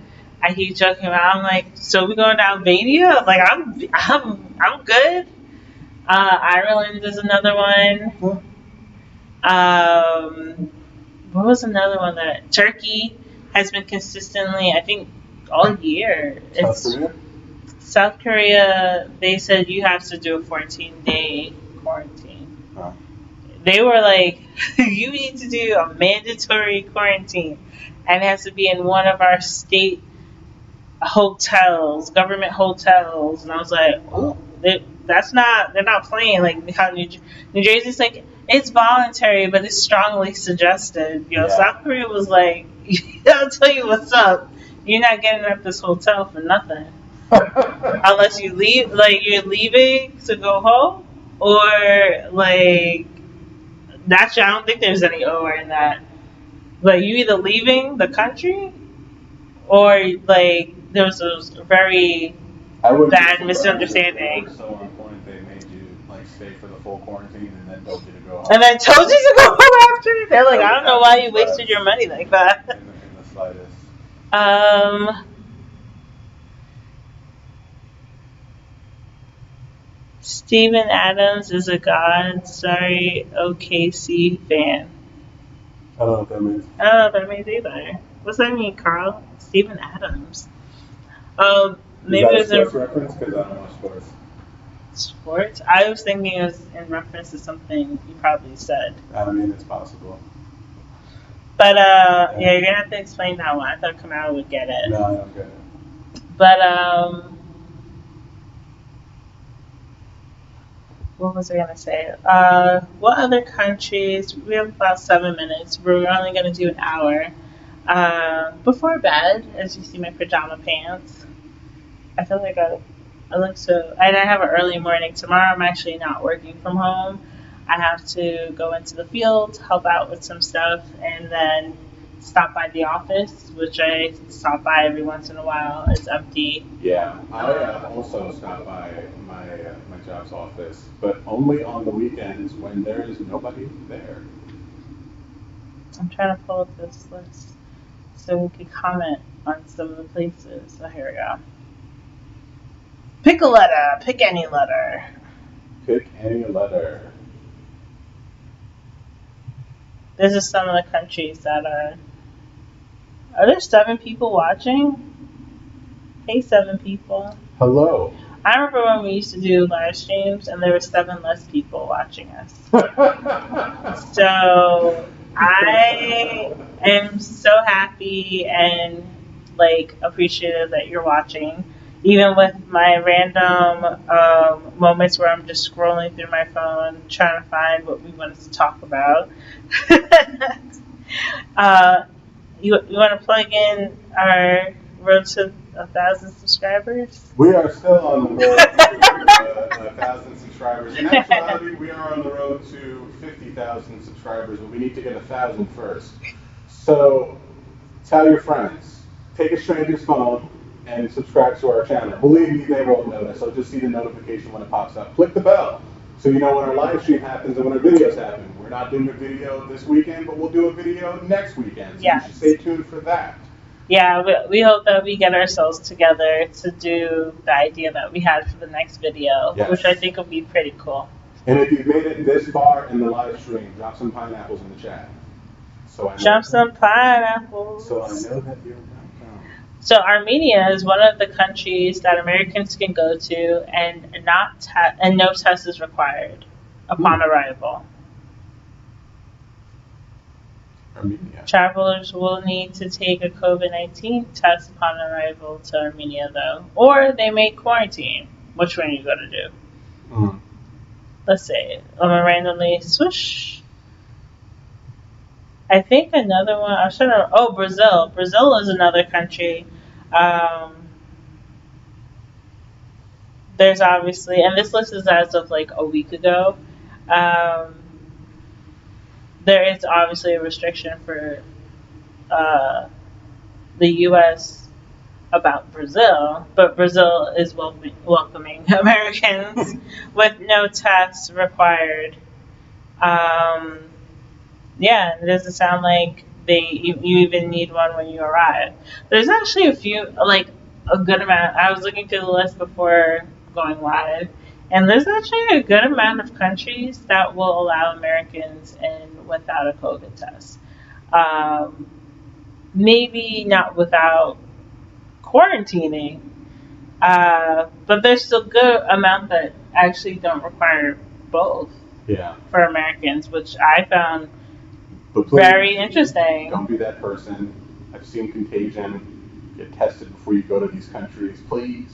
I keep joking about. I'm like, so we going to Albania? Like, I'm good. Ireland is another one. What was another one that Turkey has been consistently? I think all year. South Korea, they said you have to do a 14-day quarantine. Huh. They were like, you need to do a mandatory quarantine, and it has to be in one of our state hotels, government hotels. And I was like, oh, they're not playing. Like how New Jersey's like, it's voluntary, but it's strongly suggested. South Korea was like, I'll tell you what's up. You're not getting at this hotel for nothing. Unless you leave, like you're leaving to go home, or like I don't think there's any or in that. Like, you either leaving the country, or like there was a very bad misunderstanding. If so on point, they made you like stay for the full quarantine and then told you to go home. And then told you to go home after. They're like, I don't know why you wasted your money like that. In the slightest. Steven Adams is a God. Sorry, OKC fan. I don't know what that means. I don't know what that means either. What's that mean, Carl? Steven Adams. Maybe it was a sports reference, because I don't watch sports. Sports? I was thinking it was in reference to something you probably said. I mean, it's possible. But yeah, you're gonna have to explain that one. I thought Kamau would get it. No, I don't get it. But what was I gonna say? What other countries? We have about 7 minutes. We're only gonna do an hour. Before bed, as you see my pajama pants, I feel like I look so. And I have an early morning tomorrow. I'm actually not working from home. I have to go into the field, help out with some stuff, and then stop by the office, which I stop by every once in a while. It's empty. Yeah, I also stop by my job's office, but only on the weekends when there is nobody there. I'm trying to pull up this list so we can comment on some of the places. Oh, here we go. Pick a letter. Pick any letter. Pick any letter. This is some of the countries that are. Are there 7 people watching? Hey, 7 people. Hello. I remember when we used to do live streams and there were 7 less people watching us. So I am so happy and like appreciative that you're watching. Even with my random moments where I'm just scrolling through my phone trying to find what we wanted to talk about. You want to plug in our road to 1,000 subscribers? We are still on the road to 1,000 subscribers. In actuality, we are on the road to 50,000 subscribers, but we need to get 1,000 first. So tell your friends, take a stranger's phone and subscribe to our channel. Believe me, they won't notice. They'll just see the notification when it pops up. Click the bell so you know when our live stream happens and when our videos happen. We're not doing a video this weekend, but we'll do a video next weekend. So you should stay tuned for that. Yeah, we hope that we get ourselves together to do the idea that we had for the next video, which I think will be pretty cool. And if you've made it this far in the live stream, drop some pineapples in the chat. Drop some pineapples. So I know that you're welcome. So Armenia is one of the countries that Americans can go to, and no test is required upon arrival. Armenia. Travelers will need to take a COVID-19 test upon arrival to Armenia, though, or they may quarantine. Which one are you going to do? Let's see. I'm going to randomly swoosh. I think another one. I'm trying to. Oh, Brazil. Brazil is another country. There's obviously, and this list is as of like a week ago. There is obviously a restriction for the U.S. about Brazil, but Brazil is welcoming Americans with no tests required. Yeah, it doesn't sound like you even need one when you arrive. There's actually a good amount. I was looking through the list before going live, and there's actually a good amount of countries that will allow Americans in without a COVID test. Maybe not without quarantining, but there's still a good amount that actually don't require both for Americans, which I found very interesting. Don't be that person. I've seen Contagion. Get tested before you go to these countries. Please,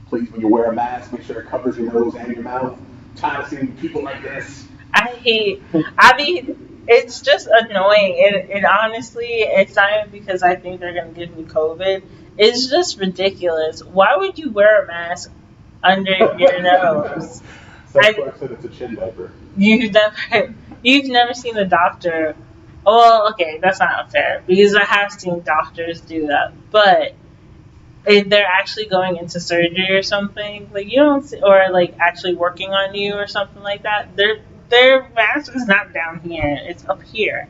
when you wear a mask, make sure it covers your nose and your mouth. I'm tired of seeing people like this. It's just annoying. And honestly, it's not even because I think they're going to give me COVID. It's just ridiculous. Why would you wear a mask under your nose? Some folks said it's a chin diaper. You've never seen a doctor. Well, okay, that's not unfair because I have seen doctors do that. But if they're actually going into surgery or something, like you don't see, or like actually working on you or something like that, their mask is not down here. It's up here.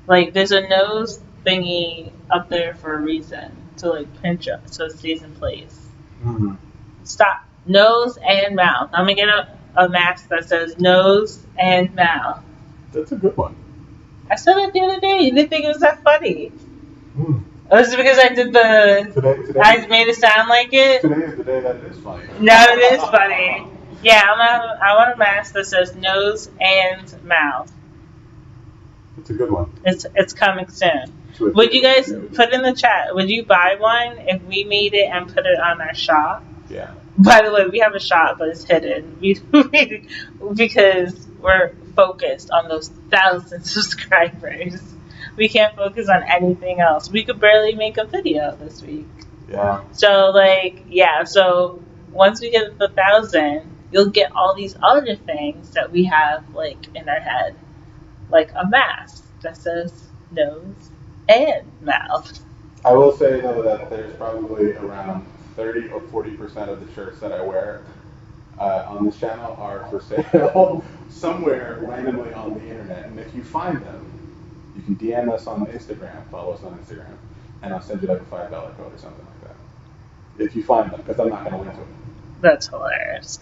Like there's a nose thingy up there for a reason to like pinch up so it stays in place. Mm-hmm. Stop. Nose and mouth. I'm gonna get a mask that says nose and mouth. That's a good one. I said it the other day. You didn't think it was that funny. Mm. Was it because I did Today, I made it sound like it? Today is the day that it is funny. No, it is funny. Yeah, I want a mask that says nose and mouth. It's a good one. It's coming soon. Would you guys put in the chat? Would you buy one if we made it and put it on our shop? Yeah. By the way, we have a shop, but it's hidden because we're focused on those 1,000 subscribers. We can't focus on anything else. We could barely make a video this week. Yeah. So so once we get the 1,000, you'll get all these other things that we have like in our head, like a mask that says nose and mouth. I will say though that there's probably around 30 or 40% of the shirts that I wear on this channel are for sale somewhere randomly on the internet. And if you find them, you can DM us on Instagram, follow us on Instagram, and I'll send you like a $5 code or something like that. If you find them, because I'm not going to link to them. That's hilarious.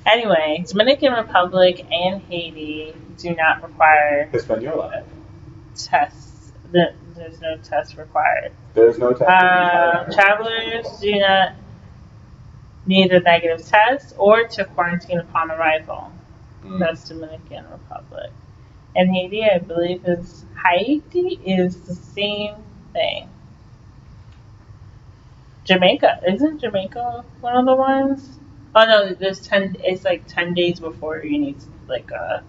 Anyway, Dominican Republic and Haiti do not require Hispaniola tests. There's no test required. There's no test. Travelers do not need a negative test or to quarantine upon arrival. That's Dominican Republic. And Haiti, I believe, is the same thing. Jamaica. Isn't Jamaica one of the ones? Oh no, there's 10. It's like 10 days before you need like a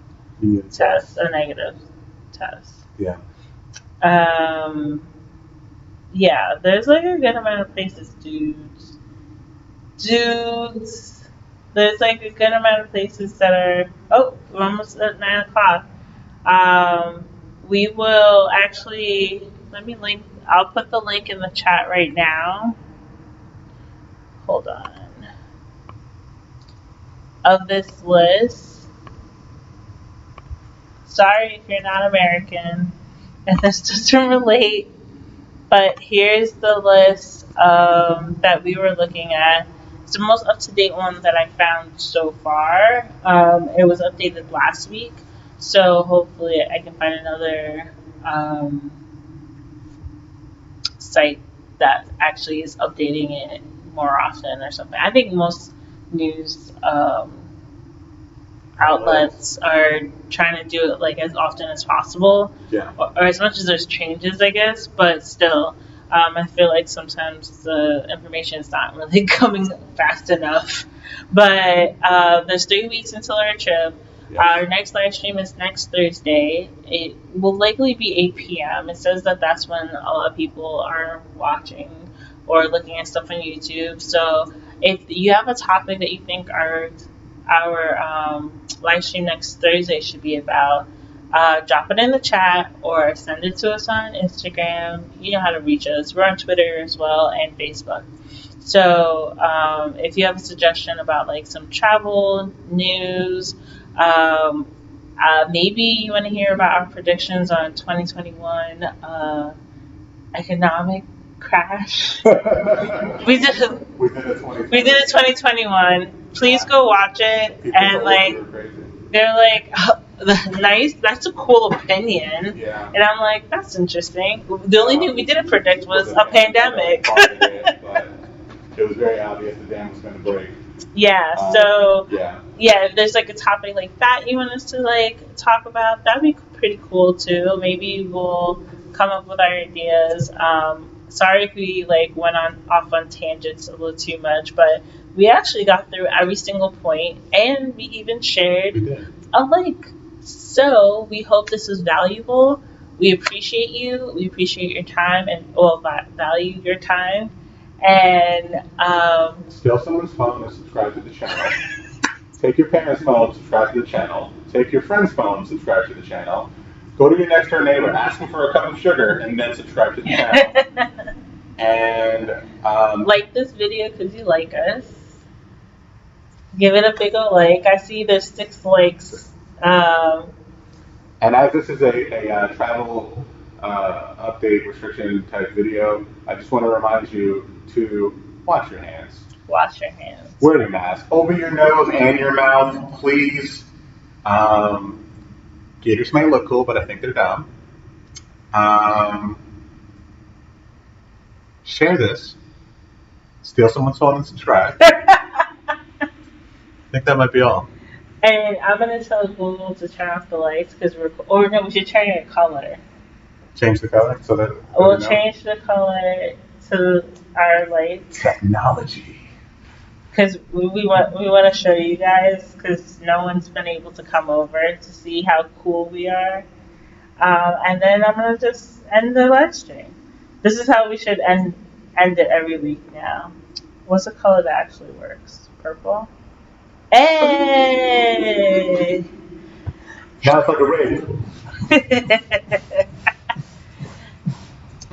test, a negative test. Yeah. Yeah, there's like a good amount of places, dudes. There's like a good amount of places that are. Oh, we're almost at 9 o'clock. We will actually. Let me link. I'll put the link in the chat right now. Hold on. Of this list. Sorry if you're not American and this doesn't relate, but here's the list that we were looking at. It's the most up-to-date one that I found so far. It was updated last week, so hopefully I can find another site that actually is updating it more often or something. I think most news outlets are trying to do it like as often as possible, or as much as there's changes, I guess. But still, I feel like sometimes the information is not really coming fast enough. But there's 3 weeks until our trip. Our next live stream is next Thursday. It will likely be 8 p.m. It says that that's when a lot of people are watching or looking at stuff on YouTube. So if you have a topic that you think our live stream next Thursday should be about, drop it in the chat or send it to us on Instagram. You know how to reach us. We're on Twitter as well and Facebook. So if you have a suggestion about like some travel news, maybe you want to hear about our predictions on 2021 economic crash. we did a 2021. Please go watch it. People and like they're like, oh, nice, that's a cool opinion. Yeah. And I'm like, that's interesting. The only thing we didn't predict was a pandemic. But it was very obvious the dam was going to break. Yeah, so yeah, if there's like a topic like that you want us to like talk about, that'd be pretty cool too. Maybe we'll come up with our ideas. Sorry if we like went off on tangents a little too much, but we actually got through every single point, and we even shared a link. So we hope this is valuable. We appreciate you. We appreciate your time, and value your time. And steal someone's phone and subscribe to the channel. Take your parents' phone, subscribe to the channel. Take your friend's phone, subscribe to the channel. Go to your next door neighbor, ask him for a cup of sugar, and then subscribe to the channel. And like this video because you like us. Give it a big ol' like. I see there's 6 likes. And as this is a travel update restriction type video, I just want to remind you to wash your hands. Wash your hands. Wear your mask over your nose and your mouth, please. Gators may look cool, but I think they're dumb. Share this. Steal someone's phone and subscribe. I think that might be all. And I'm going to tell Google to turn off the lights because we should turn your color. Change the color so that we'll change the color to our lights. Technology. Because we want to show you guys, because no one's been able to come over to see how cool we are. And then I'm going to just end the live stream. This is how we should end it every week now. What's the color that actually works? Purple? Hey! Now it's like a radio.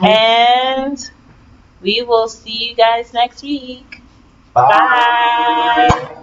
And we will see you guys next week. Bye. Bye.